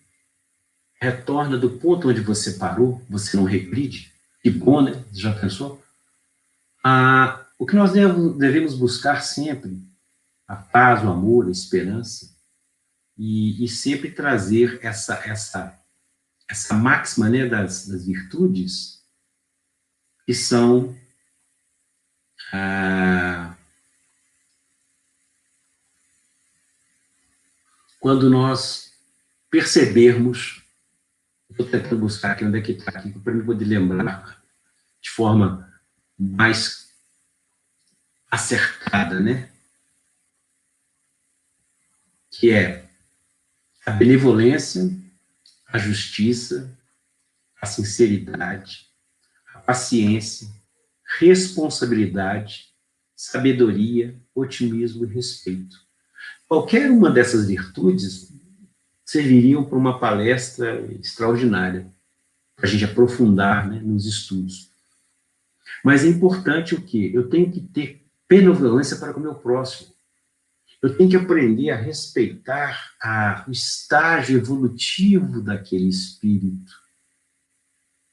retorna do ponto onde você parou, você não regride, que bom, né? Já pensou? O que nós devemos buscar sempre, a paz, o amor, a esperança, e sempre trazer essa máxima, né, das virtudes, que são quando nós percebermos, estou tentando buscar aqui onde é que está aqui, para eu poder lembrar de forma mais acertada, né? Que é a benevolência, a justiça, a sinceridade, a paciência, responsabilidade, sabedoria, otimismo e respeito. Qualquer uma dessas virtudes serviriam para uma palestra extraordinária, para a gente aprofundar, né, nos estudos. Mas é importante o quê? Eu tenho que ter benevolência para com o meu próximo. Eu tenho que aprender a respeitar o estágio evolutivo daquele espírito.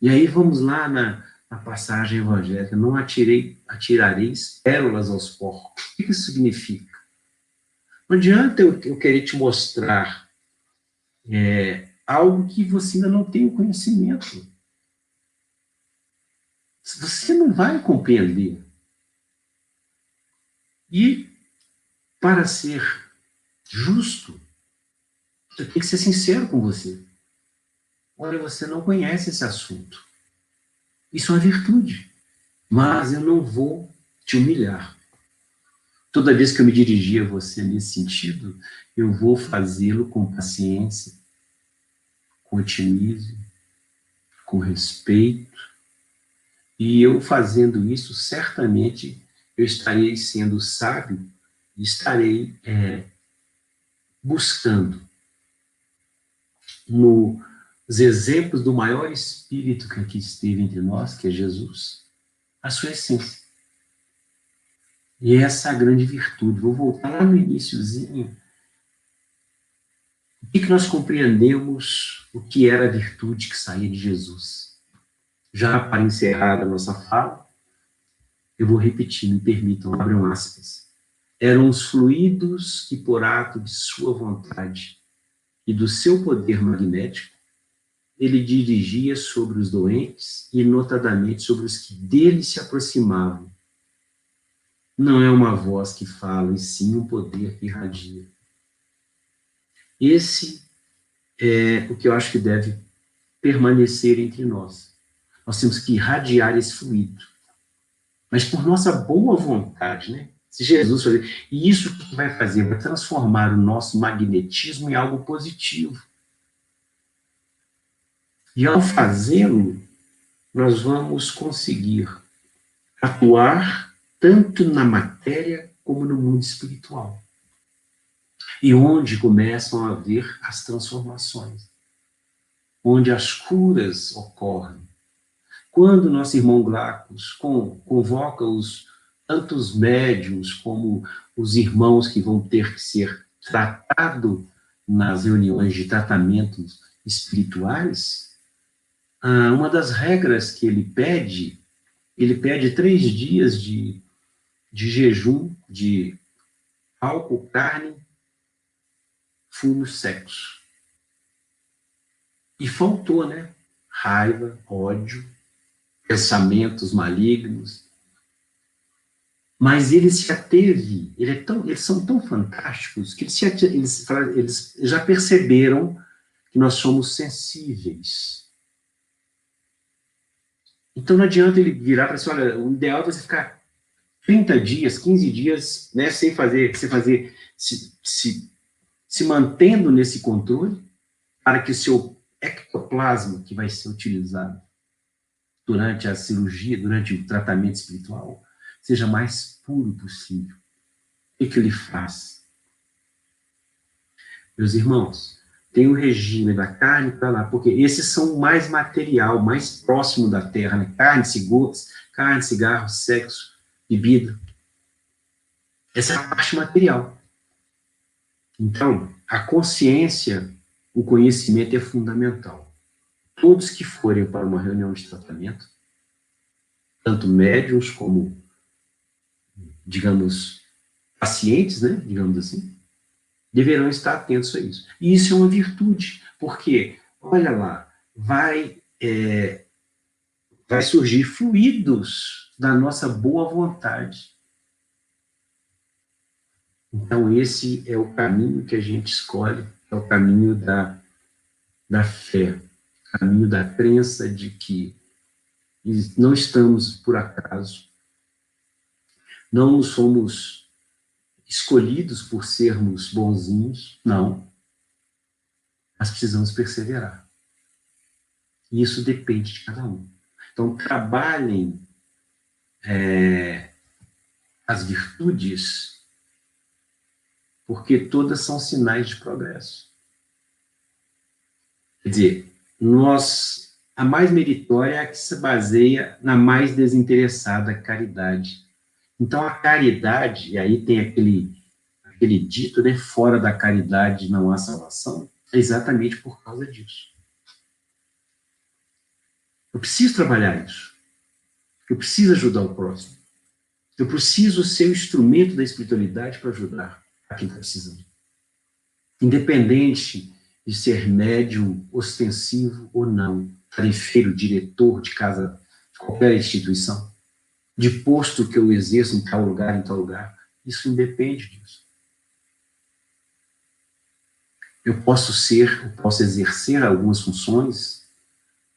E aí vamos lá na passagem evangélica, não atirareis pérolas aos porcos. O que isso significa? Não adianta eu querer te mostrar algo que você ainda não tem o conhecimento. Você não vai compreender. E, para ser justo, você tem que ser sincero com você. olha, você não conhece esse assunto. Isso é uma virtude, mas eu não vou te humilhar. Toda vez que eu me dirigir a você nesse sentido, eu vou fazê-lo com paciência, com otimismo, com respeito, e eu fazendo isso, certamente eu estarei sendo sábio e estarei buscando nos exemplos do maior espírito que aqui esteve entre nós, que é Jesus, a sua essência. E essa é a grande virtude. Vou voltar lá no iniciozinho. O que nós compreendemos o que era a virtude que saía de Jesus? Já para encerrar a nossa fala, eu vou repetir, me permitam, abram aspas. Eram os fluidos que, por ato de sua vontade e do seu poder magnético, ele dirigia sobre os doentes e, notadamente, sobre os que dele se aproximavam. Não é uma voz que fala, e sim um poder que irradia. Esse é o que eu acho que deve permanecer entre nós. Nós temos que irradiar esse fluido. Mas por nossa boa vontade, né? Se Jesus fazer. E isso o que vai fazer? Vai transformar o nosso magnetismo em algo positivo. E ao fazê-lo, nós vamos conseguir atuar tanto na matéria como no mundo espiritual. E onde começam a haver as transformações. Onde as curas ocorrem. Quando nosso irmão Glaucus convoca tantos médiuns como os irmãos que vão ter que ser tratados nas reuniões de tratamentos espirituais, uma das regras que ele pede 3 dias de jejum de álcool, carne, fumo, sexo. E faltou, né? Raiva, ódio, pensamentos malignos. Mas ele se ateve, eles são tão fantásticos que eles já perceberam que nós somos sensíveis. Então não adianta ele virar para você, olha, o ideal é você ficar 30 dias, 15 dias, né, se mantendo nesse controle, para que o seu ectoplasma, que vai ser utilizado durante a cirurgia, durante o tratamento espiritual, seja mais puro possível. O que ele faz? Meus irmãos, tem o regime da carne para lá, porque esses são o mais material, mais próximo da terra, né? Carne, cigarro, sexo, bebida. Essa é a parte material. Então, a consciência, o conhecimento é fundamental. Todos que forem para uma reunião de tratamento, tanto médiuns como, digamos, pacientes, né, digamos assim, deverão estar atentos a isso. E isso é uma virtude, porque, olha lá, vai surgir fluidos da nossa boa vontade. Então, esse é o caminho que a gente escolhe, é o caminho da fé, o caminho da crença de que não estamos por acaso, não somos escolhidos por sermos bonzinhos, não. Mas precisamos perseverar. E isso depende de cada um. Então, trabalhem as virtudes, porque todas são sinais de progresso. Quer dizer, a mais meritória é a que se baseia na mais desinteressada caridade. Então, a caridade, e aí tem aquele dito, né, fora da caridade não há salvação, é exatamente por causa disso. Eu preciso trabalhar isso. Eu preciso ajudar o próximo. Eu preciso ser o instrumento da espiritualidade para ajudar a quem está precisando. Independente de ser médium, ostensivo ou não, tarefeiro, diretor de casa, de qualquer instituição, de posto que eu exerço em tal lugar, isso independe disso. Eu posso exercer algumas funções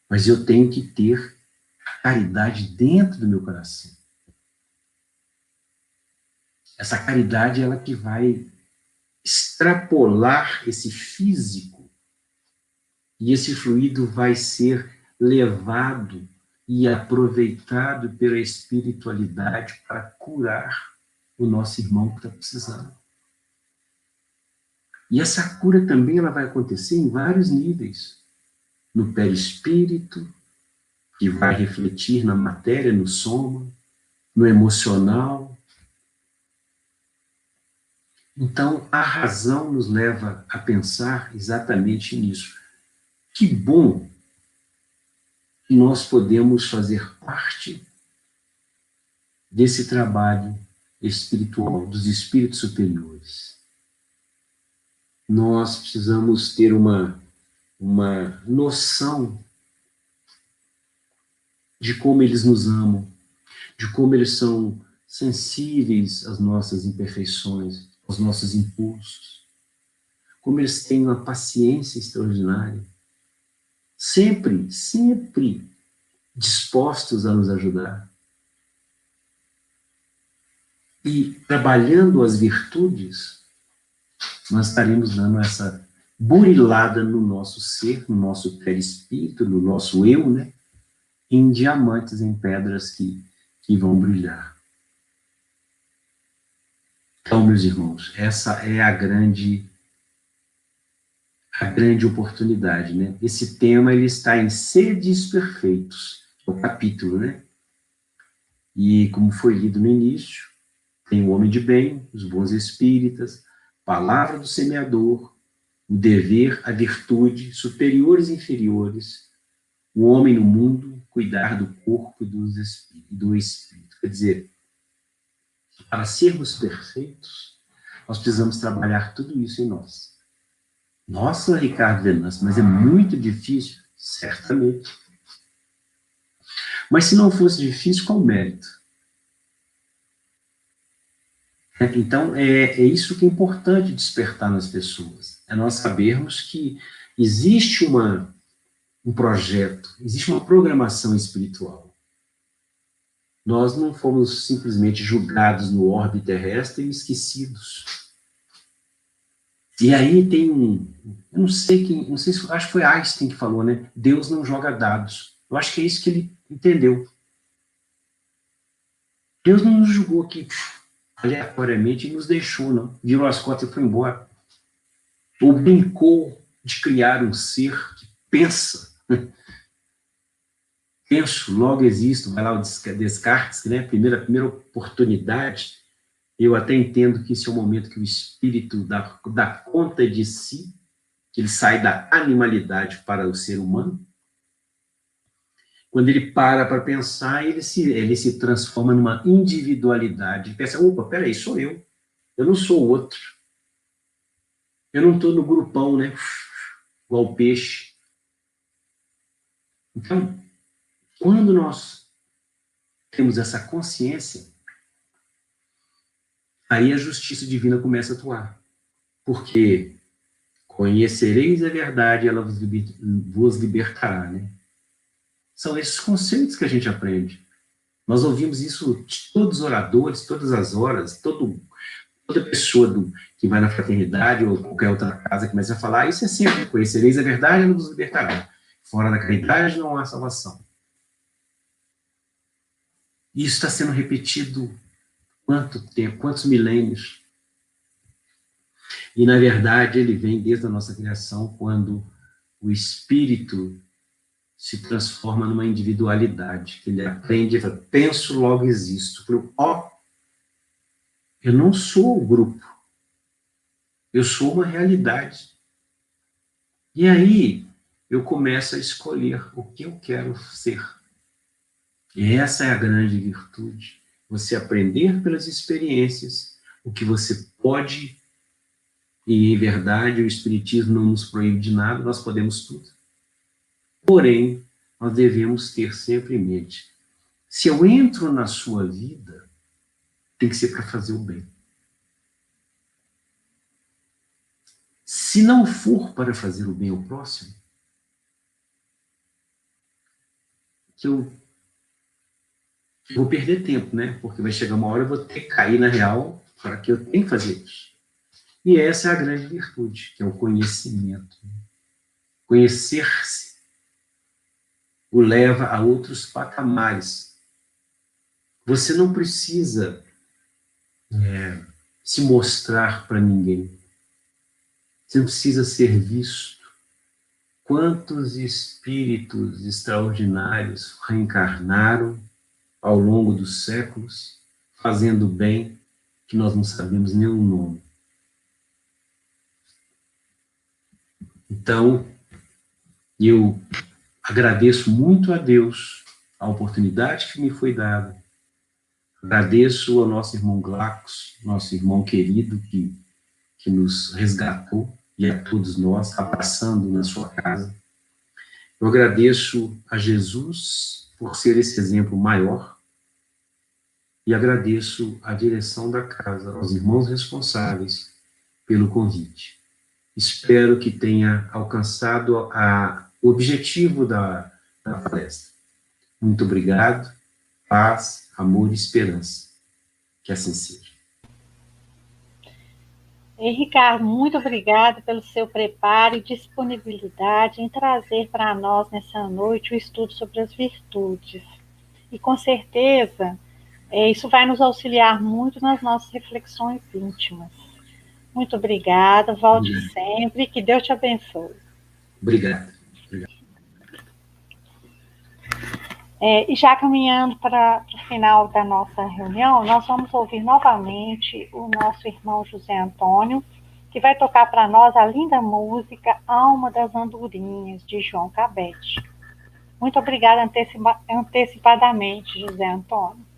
Mas eu tenho que ter a caridade dentro do meu coração. Essa caridade, ela que vai extrapolar esse físico, e esse fluido vai ser levado e aproveitado pela espiritualidade para curar o nosso irmão que está precisando. E essa cura também ela vai acontecer em vários níveis. No perispírito, que vai refletir na matéria, no soma, no emocional. Então, a razão nos leva a pensar exatamente nisso. Que bom que nós podemos fazer parte desse trabalho espiritual, dos espíritos superiores. Nós precisamos ter uma noção de como eles nos amam, de como eles são sensíveis às nossas imperfeições, aos nossos impulsos, como eles têm uma paciência extraordinária, sempre, sempre dispostos a nos ajudar. E trabalhando as virtudes, nós estaremos dando essa burilada no nosso ser, no nosso perispírito, no nosso eu, né? Em diamantes, em pedras que vão brilhar. Então, meus irmãos, essa é a grande oportunidade, né? Esse tema, ele está em Sedes Perfeitos, o capítulo, né? E como foi lido no início, tem o homem de bem, os bons espíritas, palavra do semeador, o dever, a virtude, superiores e inferiores, o homem no mundo, cuidar do corpo e do espírito. Quer dizer, para sermos perfeitos, nós precisamos trabalhar tudo isso em nós. Nossa, Ricardo Venâncio, mas é muito difícil? Certamente. Mas se não fosse difícil, qual o mérito? Então, é isso que é importante despertar nas pessoas. É nós sabermos que existe um projeto, existe uma programação espiritual. Nós não fomos simplesmente julgados no orbe terrestre e esquecidos. E aí tem eu não sei se acho que foi Einstein que falou, né? Deus não joga dados. Eu acho que é isso que ele entendeu. Deus não nos julgou aqui aleatoriamente e nos deixou, não. Virou as costas e foi embora. Ou brincou de criar um ser que pensa. Penso, logo existo. Vai lá o Descartes, né? Primeira oportunidade. Eu até entendo que esse é o momento que o espírito dá conta de si, que ele sai da animalidade para o ser humano. Quando ele para pensar, ele se transforma numa individualidade. Ele pensa, opa, peraí, sou eu. Eu não sou o outro. Eu não estou no grupão, né? Igual o peixe. Então, quando nós temos essa consciência, aí a justiça divina começa a atuar. Porque conhecereis a verdade, ela vos libertará, né? São esses conceitos que a gente aprende. Nós ouvimos isso de todos os oradores, todas as horas, toda pessoa que vai na fraternidade ou qualquer outra casa começa a falar, isso é sempre, conhecereis a verdade, ela vos libertará. Fora da caridade não há salvação. Isso está sendo repetido quanto tempo, quantos milênios? E, na verdade, ele vem desde a nossa criação, quando o espírito se transforma numa individualidade, que ele aprende, penso, logo existo. Eu não sou o grupo, eu sou uma realidade. E aí, eu começo a escolher o que eu quero ser. E essa é a grande virtude. Você aprender pelas experiências o que você pode, e em verdade o Espiritismo não nos proíbe de nada, nós podemos tudo. Porém, nós devemos ter sempre em mente, se eu entro na sua vida, tem que ser para fazer o bem. Se não for para fazer o bem ao próximo, que eu vou perder tempo, né? Porque vai chegar uma hora eu vou ter que cair na real para que eu tenho que fazer isso. E essa é a grande virtude, que é o conhecimento. Conhecer-se o leva a outros patamares. Você não precisa se mostrar para ninguém. Você não precisa ser visto. Quantos espíritos extraordinários reencarnaram ao longo dos séculos, fazendo bem, que nós não sabemos nem o nome. Então, eu agradeço muito a Deus a oportunidade que me foi dada. Agradeço ao nosso irmão Glacos, nosso irmão querido que nos resgatou, e a todos nós, abraçando na sua casa. Eu agradeço a Jesus por ser esse exemplo maior, e agradeço a direção da casa, aos irmãos responsáveis pelo convite. Espero que tenha alcançado o objetivo da palestra. Muito obrigado, paz, amor e esperança. Que assim seja. Ricardo, muito obrigada pelo seu preparo e disponibilidade em trazer para nós nessa noite o estudo sobre as virtudes. E com certeza, isso vai nos auxiliar muito nas nossas reflexões íntimas. Muito obrigada, volte sempre, que Deus te abençoe. Obrigado. E já caminhando para o final da nossa reunião, nós vamos ouvir novamente o nosso irmão José Antônio, que vai tocar para nós a linda música Alma das Andorinhas, de João Cabete. Muito obrigada antecipadamente, José Antônio.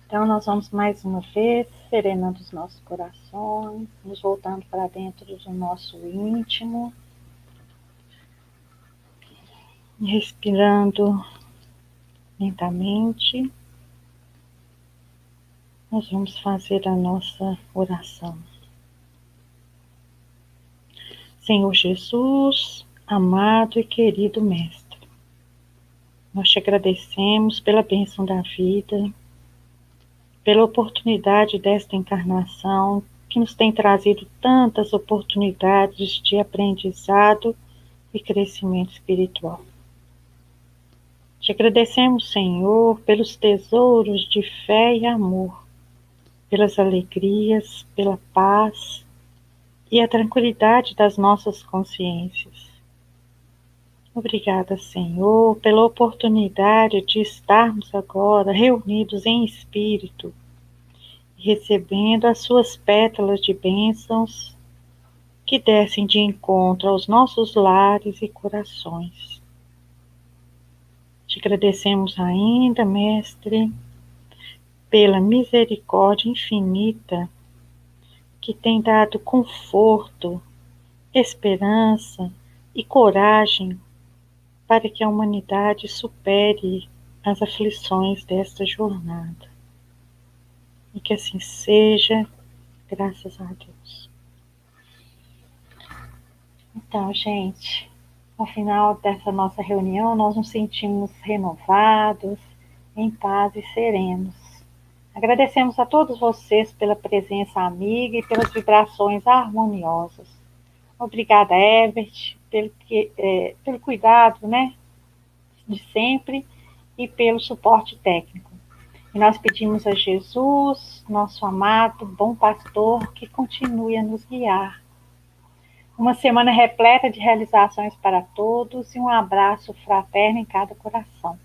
Então, nós vamos mais uma vez serenando os nossos corações, nos voltando para dentro do nosso íntimo, respirando lentamente. Nós vamos fazer a nossa oração. Senhor Jesus, amado e querido Mestre, nós te agradecemos pela bênção da vida, pela oportunidade desta encarnação, que nos tem trazido tantas oportunidades de aprendizado e crescimento espiritual. Te agradecemos, Senhor, pelos tesouros de fé e amor, pelas alegrias, pela paz e a tranquilidade das nossas consciências. Obrigada, Senhor, pela oportunidade de estarmos agora reunidos em espírito, recebendo as suas pétalas de bênçãos que descem de encontro aos nossos lares e corações. Te agradecemos ainda, Mestre, pela misericórdia infinita que tem dado conforto, esperança e coragem para que a humanidade supere as aflições desta jornada. E que assim seja, graças a Deus. Então, gente, no final dessa nossa reunião, nós nos sentimos renovados, em paz e serenos. Agradecemos a todos vocês pela presença amiga e pelas vibrações harmoniosas. Obrigada, Herbert, pelo cuidado, né, de sempre e pelo suporte técnico. E nós pedimos a Jesus, nosso amado, bom pastor, que continue a nos guiar. Uma semana repleta de realizações para todos e um abraço fraterno em cada coração.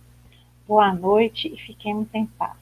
Boa noite e fiquemos em paz.